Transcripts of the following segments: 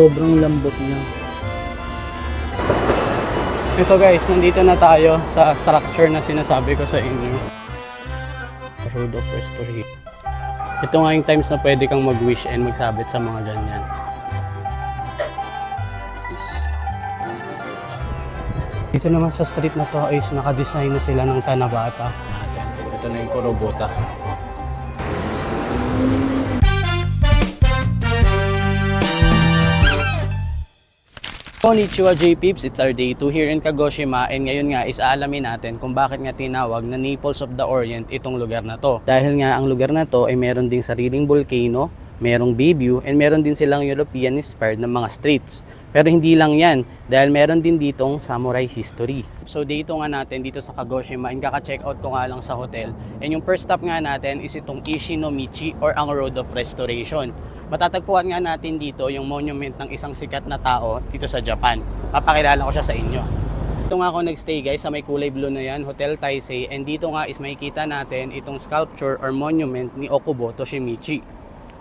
Sobrang lambot niya. Ito guys, nandito na tayo sa structure na sinasabi ko sa inyo. Road of Restoration. Ito nga yung times na pwede kang mag-wish and magsabit sa mga ganyan. Dito naman sa street na to is naka-design na sila ng Tanabata. Ito na yung Kurobota. Konnichiwa J-Peeps, it's our day 2 here in Kagoshima and ngayon nga is aalamin natin kung bakit nga tinawag na Naples of the Orient itong lugar na to. Dahil nga ang lugar na to ay meron ding sariling volcano, merong bay view, and meron din silang European inspired na mga streets. Pero hindi lang yan, dahil meron din ditong samurai history. So dito nga natin, dito sa Kagoshima, and kaka-check out ko nga lang sa hotel. And yung first stop nga natin is itong Ishinomichi or ang Road of Restoration. Matatagpuan nga natin dito yung monument ng isang sikat na tao dito sa Japan. Papakilala ko siya sa inyo. Dito nga ako nagstay guys sa may kulay blue na yan, Hotel Taisei. And dito nga is makikita natin itong sculpture or monument ni Okubo Toshimichi.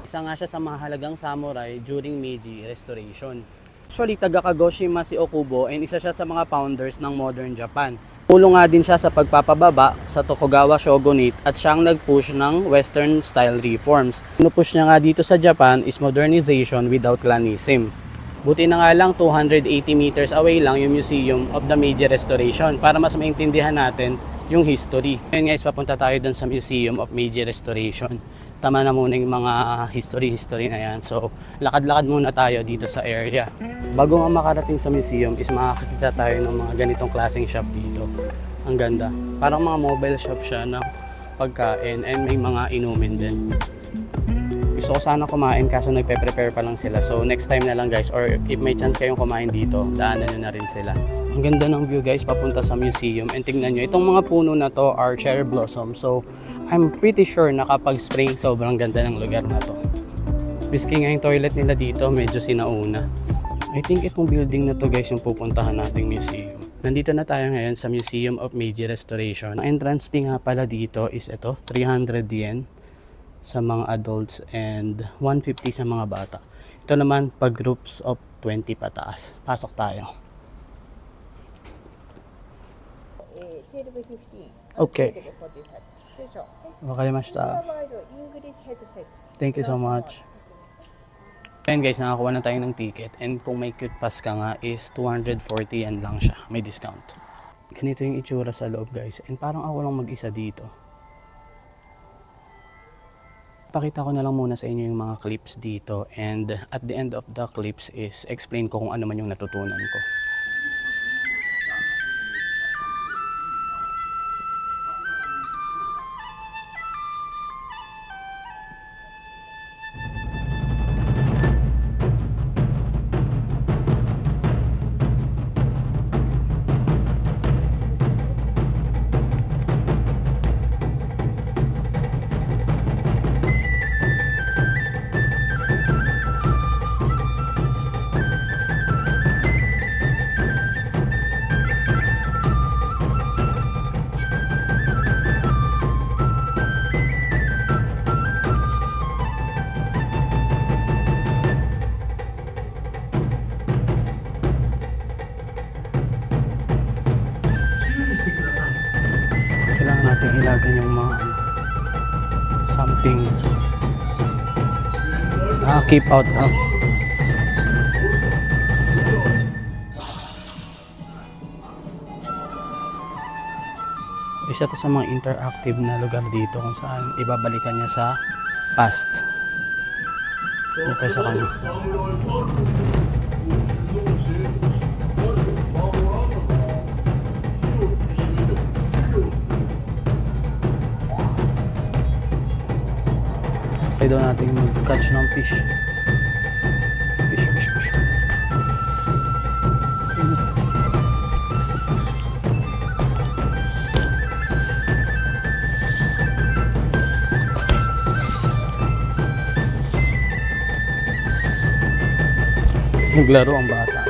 Isa nga siya sa mahalagang samurai during Meiji Restoration. Actually, taga Kagoshima si Okubo and isa siya sa mga founders ng modern Japan. Tulong nga din siya sa pagpapababa sa Tokugawa Shogunate at siyang nag-push ng Western style reforms. Pinupush niya nga dito sa Japan is modernization without clanism. Buti na nga lang 280 meters away lang yung Museum of the Meiji Restoration para mas maintindihan natin yung history. Ngayon guys, papunta tayo dun sa Museum of Meiji Restoration. Tama na muna yung mga history na yan. So, lakad-lakad muna tayo dito sa area. Bago nga makarating sa museum is makakita tayo ng mga ganitong klaseng shop dito. Ang ganda. Parang mga mobile shop siya na pagkain and may mga inumin din. Gusto ko sana kumain kaso nagpe-prepare pa lang sila. So, next time na lang guys or if may chance kayong kumain dito, daanan nyo na rin sila. Ang ganda ng view guys papunta sa museum and tingnan nyo, itong mga puno na to are cherry blossom. So, I'm pretty sure na kapag spring, sobrang ganda ng lugar na to. Miski nga yung toilet nila dito, medyo sinauna. I think itong building na to guys yung pupuntahan nating museum. Nandito na tayo ngayon sa Museum of Meiji Restoration. Ang entrance fee nga pala dito is ito, 300 yen sa mga adults and 150 sa mga bata. Ito naman pag groups of 20 pataas. Pasok tayo. Okay. Wakarimashita. Thank you so much. Ayan guys, nakakuha na tayo ng ticket and kung may cute pass ka nga is 240 yan lang siya. May discount. Ganito yung itsura sa loob guys and parang ako lang mag-isa dito. Pakita ko na lang muna sa inyo yung mga clips dito and at the end of the clips is explain ko kung ano man yung natutunan ko. Kailangan natin ilagan yung mga something keep out isa to sa mga interactive na lugar dito kung saan ibabalikan niya sa past. Ito sa kanya. Try daw natin mag-catch ng fish. Fish. Naglaro ang bata.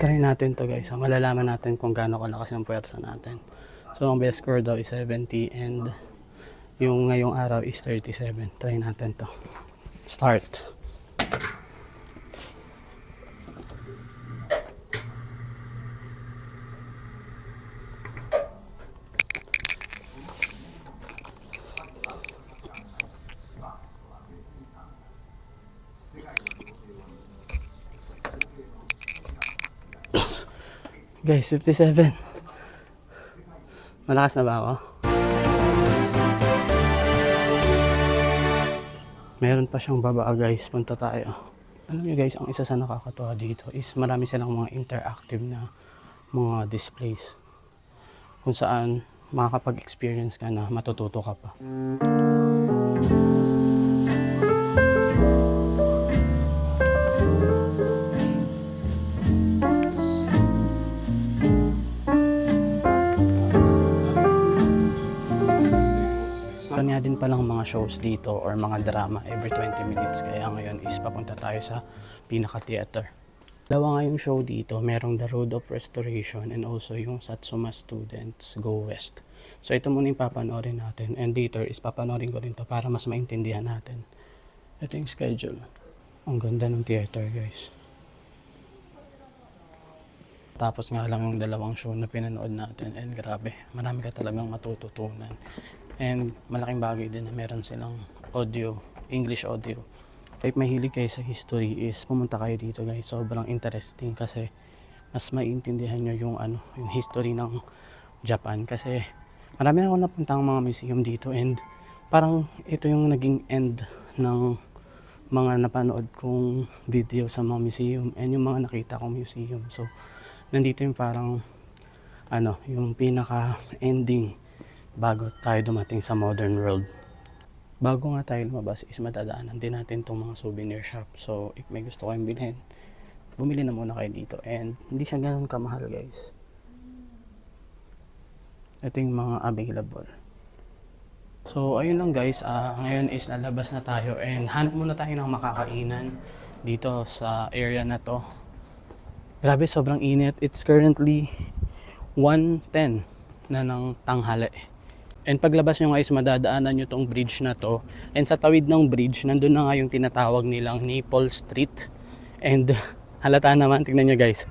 Try natin to guys. Malalaman natin kung gaano kalakas ang puwersa natin. So ang best score daw is 70 and yung ngayong araw is 37. Try natin to. Start. Guys, 57. Malakas na ba ako? Meron pa siyang baba guys. Punta tayo. Alam niyo guys, ang isa sa nakakatuwa dito is marami silang mga interactive na mga displays. Kung saan makakapag-experience ka na matututo ka pa. Kanya din palang mga shows dito or mga drama every 20 minutes. Kaya ngayon is papunta tayo sa pinaka-theater. Dalawa nga yung show dito. Merong The Road of Restoration and also yung Satsuma Students Go West. So ito muna yung papanoorin natin. And later is papanoorin ko rin to para mas maintindihan natin. Ito yung schedule. Ang ganda ng theater guys. Tapos nga lang yung dalawang show na pinanood natin. And grabe, marami ka talagang matututunan. And malaking bagay din na meron silang audio, English audio. If mahilig kayo sa history is pumunta kayo dito guys. Sobrang interesting kasi mas maiintindihan nyo yung yung history ng Japan. Kasi marami na ako napuntang mga museum dito and parang ito yung naging end ng mga napanood kong video sa mga museum and yung mga nakita kong museum. So nandito yung parang yung pinaka-ending bago tayo dumating sa modern world. Bago nga tayo lumabas is matadaanan din natin itong mga souvenir shop. So if may gusto kayong bilhin, bumili na muna kayo dito. And hindi siya ganun kamahal guys. Ito yung mga available. So ayun lang guys, ngayon is lalabas na tayo and hanap muna tayo ng makakainan dito sa area na to. Grabe, sobrang init. It's currently 1:10 na ng tanghali. And paglabas nyo guys, madadaanan nyo tong bridge na to. And sa tawid ng bridge, nandun na nga yung tinatawag nilang Naples Street. And halata naman, tignan nyo guys.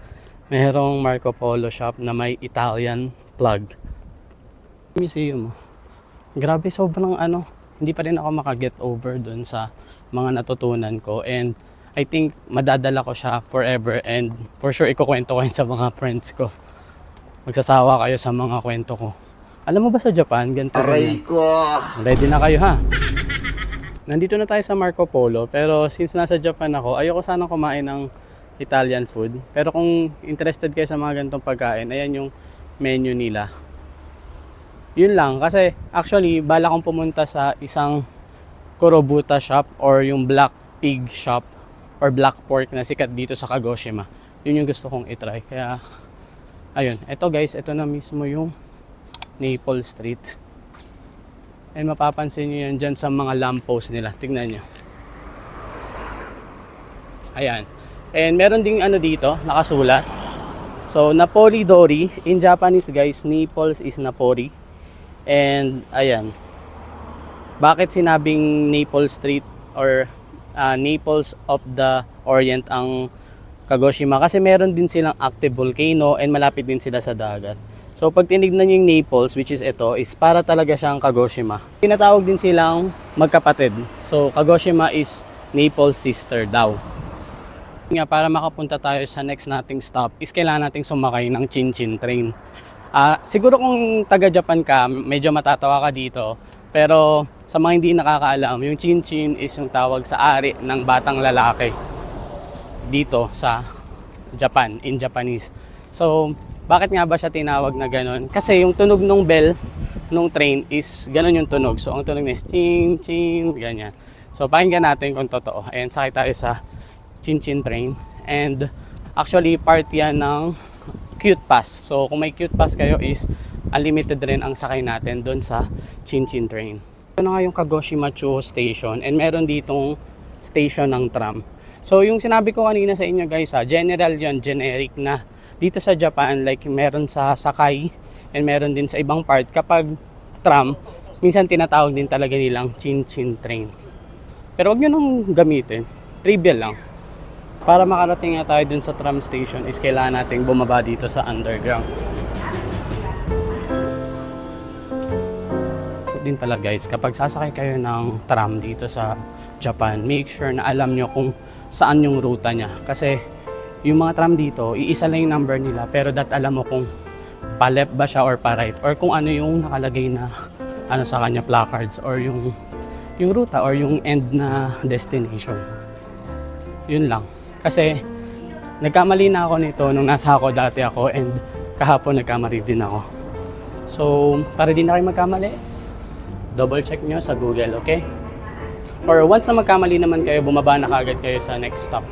Mayroong Marco Polo shop na may Italian plug. Museum. Grabe, sobrang hindi pa rin ako makaget over dun sa mga natutunan ko. And I think madadala ko siya forever. And for sure, ikukwento ko yun sa mga friends ko. Magsasawa kayo sa mga kwento ko. Alam mo ba sa Japan, ganito rin yan. Ready na kayo ha? Nandito na tayo sa Marco Polo, pero since nasa Japan ako, ayoko sanang kumain ng Italian food. Pero kung interested kayo sa mga ganitong pagkain, ayan yung menu nila. Yun lang, kasi actually, bala kong pumunta sa isang Kurobuta shop or yung Black Pig shop or Black Pork na sikat dito sa Kagoshima. Yun yung gusto kong itry. Kaya, ayun. Ito guys, ito na mismo yung Naples Street. And mapapansin nyo yan dyan sa mga lamppost nila. Tignan nyo. Ayan. And meron ding dito, nakasulat. So, Napoli Dori. In Japanese guys, Naples is Napoli. And, ayan. Bakit sinabing Naples Street or Naples of the Orient ang Kagoshima? Kasi meron din silang active volcano and malapit din sila sa dagat. So pag tinignan nyo yung Naples, which is ito, is para talaga siyang Kagoshima. Tinatawag din silang magkapatid. So Kagoshima is Naples sister daw. Nga, para makapunta tayo sa next nating stop is kailangan nating sumakay ng Chinchin train. Siguro kung taga-Japan ka, medyo matatawa ka dito. Pero sa mga hindi nakakaalam, yung Chinchin is yung tawag sa ari ng batang lalaki dito sa Japan, in Japanese. So bakit nga ba siya tinawag na gano'n? Kasi yung tunog ng bell ng train is gano'n yung tunog. So ang tunog is ching, ching, ganyan. So pakinggan natin kung totoo. Ayan, sakay tayo sa Chinchin train. And actually part yan ng Cute Pass. So kung may Cute Pass kayo is unlimited rin ang sakay natin doon sa Chinchin train. Ito na nga yung Kagoshima Chuo Station. And meron ditong station ng tram. So yung sinabi ko kanina sa inyo guys, general yan, generic na dito sa Japan, like meron sa Sakay and meron din sa ibang part, kapag tram, minsan tinatawag din talaga nilang Chin-Chin train. Pero wag nyo nang gamitin, trivial lang. Para makarating nga tayo dun sa tram station is kailangan nating bumaba dito sa underground. So din pala guys, kapag sasakay kayo ng tram dito sa Japan, make sure na alam nyo kung saan yung ruta niya. Kasi yung mga tram dito, iisa lang yung number nila, pero alam mo kung pa left ba siya or pa right, or kung ano yung nakalagay na ano sa kanya placards, or yung ruta or yung end na destination. Yun lang. Kasi nagkamali na ako nito nung nasa ako dati ako, and kahapon nagkamali din ako. So, para din na kayo magkamali, double check nyo sa Google, okay? Or once na magkamali naman kayo, bumaba na kagad kayo sa next stop.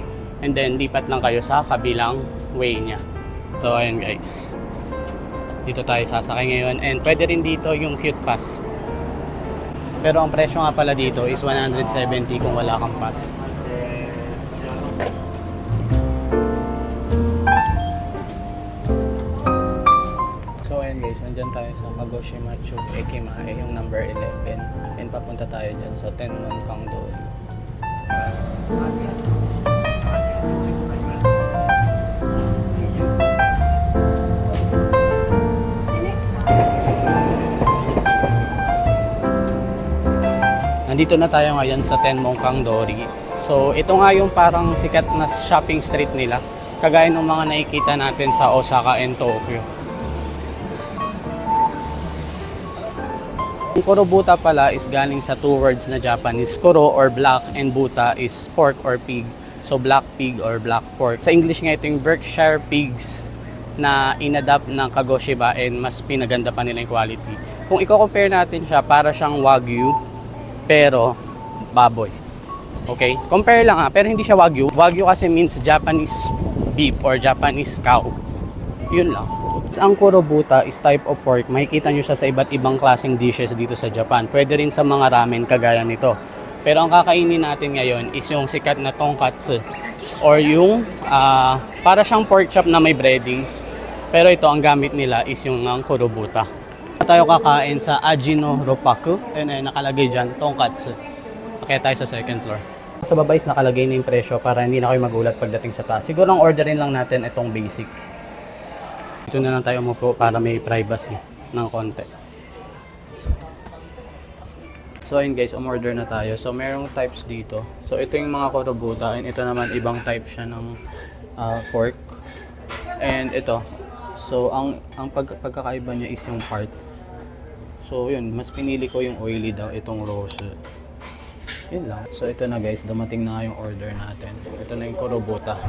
And then, lipat lang kayo sa kabilang way niya. So, ayun guys. Dito tayo sasakay ngayon. And pwede rin dito yung Cute Pass. Pero ang presyo nga pala dito is 170 kung wala kang pass. So, ayun guys. Nandyan tayo sa Kagoshima Tube Ekimae, yung number 11. And papunta tayo dyan sa Tenmon Kangdori. Nandito na tayo ngayon sa Tenmon Kangdori. So, ito nga yung parang sikat na shopping street nila. Kagaya ng mga nakikita natin sa Osaka and Tokyo. Yung Kurobuta pala is galing sa two words na Japanese. Kuro or black and buta is pork or pig. So, black pig or black pork. Sa English nga ito yung Berkshire pigs na inadapt ng Kagoshima, and mas pinaganda pa nila yung quality. Kung i-compare natin siya, para siyang Wagyu, pero baboy. Okay? Compare lang pero hindi siya Wagyu. Wagyu kasi means Japanese beef or Japanese cow. Yun lang. Ang Kurobuta is type of pork. Makikita nyo siya sa iba't ibang klaseng dishes dito sa Japan. Pwede rin sa mga ramen kagaya nito. Pero ang kakainin natin ngayon is yung sikat na tonkatsu, or yung para siyang pork chop na may breadings. Pero ito, ang gamit nila is yung Kurobuta. Tayo kakain sa Ajino Roppaku, and nakalagay dyan tonkatsu. Kaya tayo sa second floor. Sa baba is nakalagay na yung presyo para hindi na kayo magulat pagdating sa taas. Siguro ang orderin lang natin itong basic. Dito na lang tayo umupo para may privacy ng konti. So ayun guys, umorder na tayo. So merong types dito. So ito yung mga Kurobuta, and ito naman ibang type siya ng pork. And ito. So ang pagkakaiba niya is yung part. So yun, mas pinili ko yung oily daw, itong roast. Yun lang. So ito na guys, dumating na yung order natin. Ito na yung Kurobuta.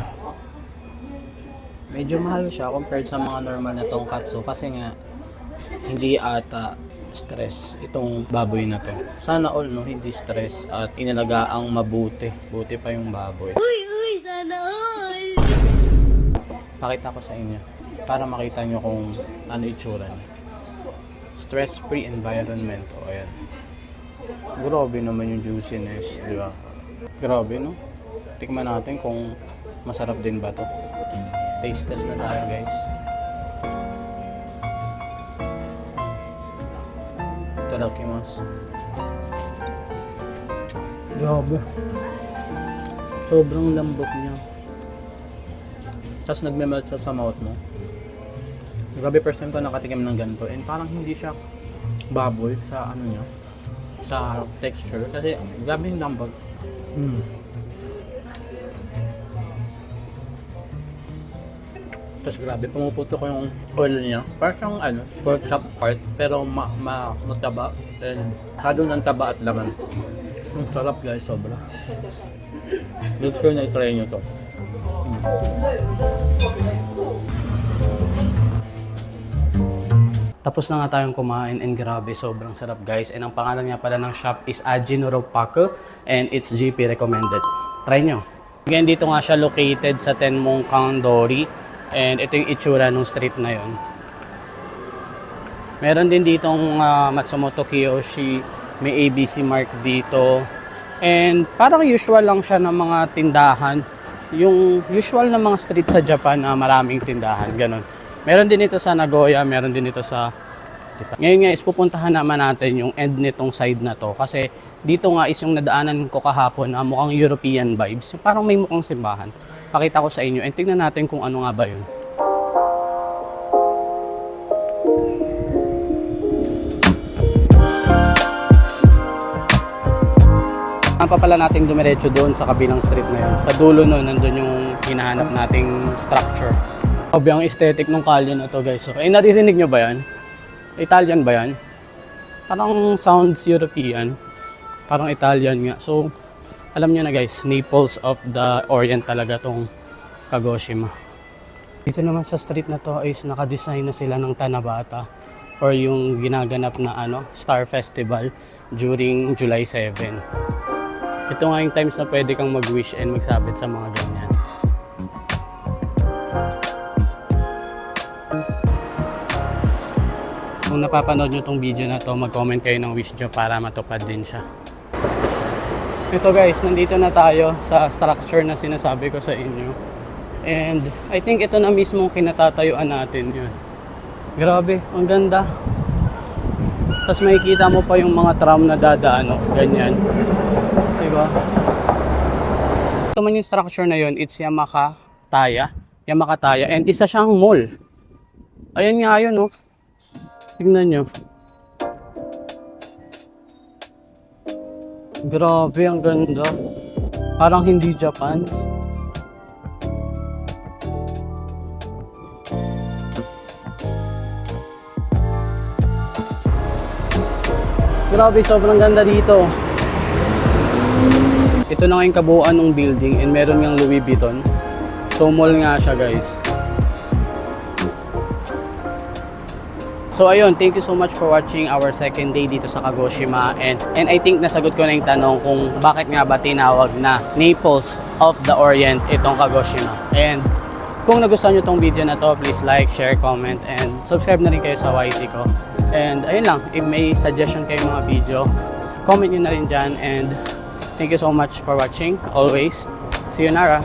Medyo mahal siya compared sa mga normal na tonkatsu kasi nga hindi ata stress itong baboy na to. Sana all no, hindi stress at inalagaang mabuti. Buti pa yung baboy. Uy, sana all! Pakita ko sa inyo para makita nyo kung ano itsura niya. Stress-free environment. O, ayan. Grabe naman yung juiciness, di ba? Grabe, no? Tikman natin kung masarap din ba to. Taste test na tayo, guys. Itadakimasu. Grabe. Sobrang lambot niya. Tapos nagme-melt siya sa mouth mo. Grabe, first time ko nakatikim ng ganito. And parang hindi siya baboy sa ano niya, sa texture. Kasi grabe yung lambot. Tapos grabe, pumuputo ko yung oil niya. Parang siyang ano, pork chop part, pero mataba. And hado ng taba at laman. Ang sarap guys, sobra. Make sure na i-try nyo to. Tapos na nga tayong kumain, and grabe, sobrang sarap guys. And ang pangalan nga pala ng shop is Ajino Roppaku, and it's GP recommended. Try nyo. Again, dito nga siya located sa Tenmon Kangdori, and ito yung itsura ng street na yon. Meron din ditong Matsumoto Kiyoshi, may ABC mark dito, and parang usual lang siya ng mga tindahan yung usual na mga street sa Japan na maraming tindahan, ganun. Meron din ito sa Nagoya, meron din ito sa Japan. Ngayon nga is pupuntahan naman natin yung end nitong side na to kasi dito nga is yung nadaanan ko kahapon na mukhang European vibes. Parang may mukhang simbahan. Pakita ko sa inyo and tignan natin kung ano nga ba yun. Saan pa pala natin dumiretso doon sa kabilang street na yun. Sa dulo nun, nandun yung hinahanap nating structure. Sabi ang aesthetic ng kalye na to guys. So, naririnig nyo ba yan? Italian ba yan? Parang sounds European. Parang Italian nga. So, alam nyo na guys, Naples of the Orient talaga tong Kagoshima. Dito naman sa street na to is nakadesign na sila ng Tanabata or yung ginaganap na Star Festival during July 7. Ito nga yung times na pwede kang mag-wish and magsabit sa mga ganyan. Kung napapanood nyo tong video na to, mag-comment kayo ng wish nyo para matupad din siya. Ito guys, nandito na tayo sa structure na sinasabi ko sa inyo. And I think ito na mismo kinatatayuan natin yun. Grabe, ang ganda. Tapos makikita mo pa yung mga tram na dadaan, ganyan. Diba? Ito man yung structure na yun, it's Yamakataya. And isa siyang mall. Ayan nga yun, tignan nyo. Grabe, ang ganda. Parang hindi Japan. Grabe, sobrang ganda dito. Ito na nga yung kabuuan ng building and meron yung Louis Vuitton. So mall nga siya guys. So ayun, thank you so much for watching our second day dito sa Kagoshima and I think nasagot ko na yung tanong kung bakit nga ba tinawag na Naples of the Orient itong Kagoshima. And kung nagustuhan nyo tong video na to, please like, share, comment, and subscribe na rin kayo sa YT ko. And ayun lang, if may suggestion kayo mga video, comment nyo na rin dyan and thank you so much for watching. Always. See you, Nara.